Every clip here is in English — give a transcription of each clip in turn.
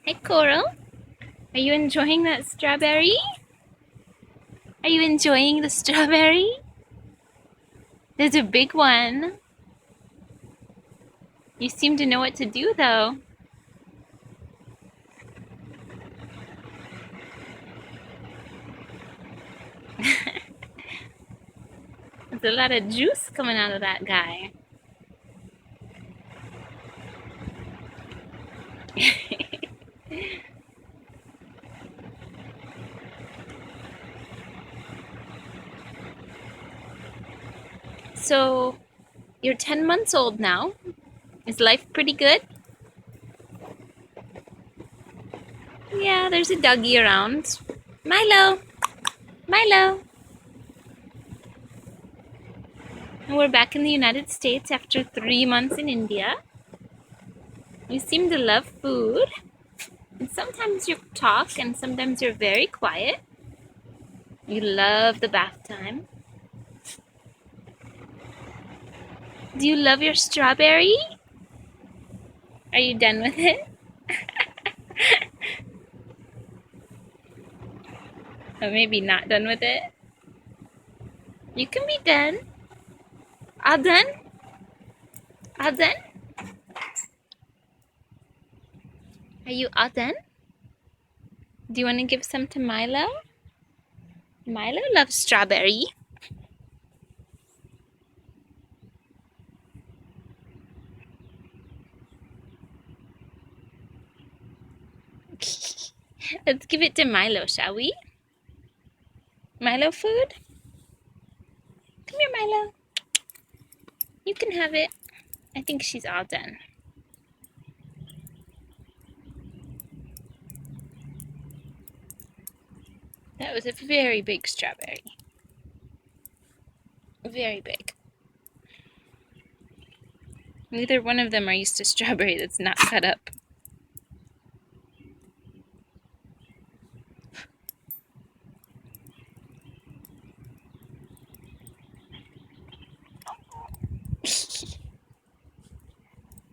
Hey, Coral. Are you enjoying that strawberry? Are you enjoying the strawberry? There's a big one. You seem to know what to do, though. There's a lot of juice coming out of that guy. So, you're 10 months old now. Is life pretty good? Yeah, there's a doggy around. Milo! Milo! And we're back in the United States after 3 months in India. You seem to love food. And sometimes you talk and sometimes you're very quiet. You love the bath time. Do you love your strawberry? Are you done with it? Or maybe not done with it? You can be done. All done? All done? Are you all done? Do you want to give some to Milo? Milo loves strawberry. Let's give it to Milo, shall we? Milo food? Come here, Milo. You can have it. I think she's all done. That was a very big strawberry. Very big. Neither one of them are used to strawberry that's not cut up.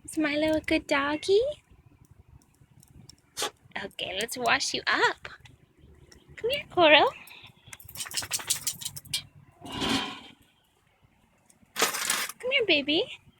Is Milo a good doggy? Okay, let's wash you up. Come here, Coral. Come here, baby.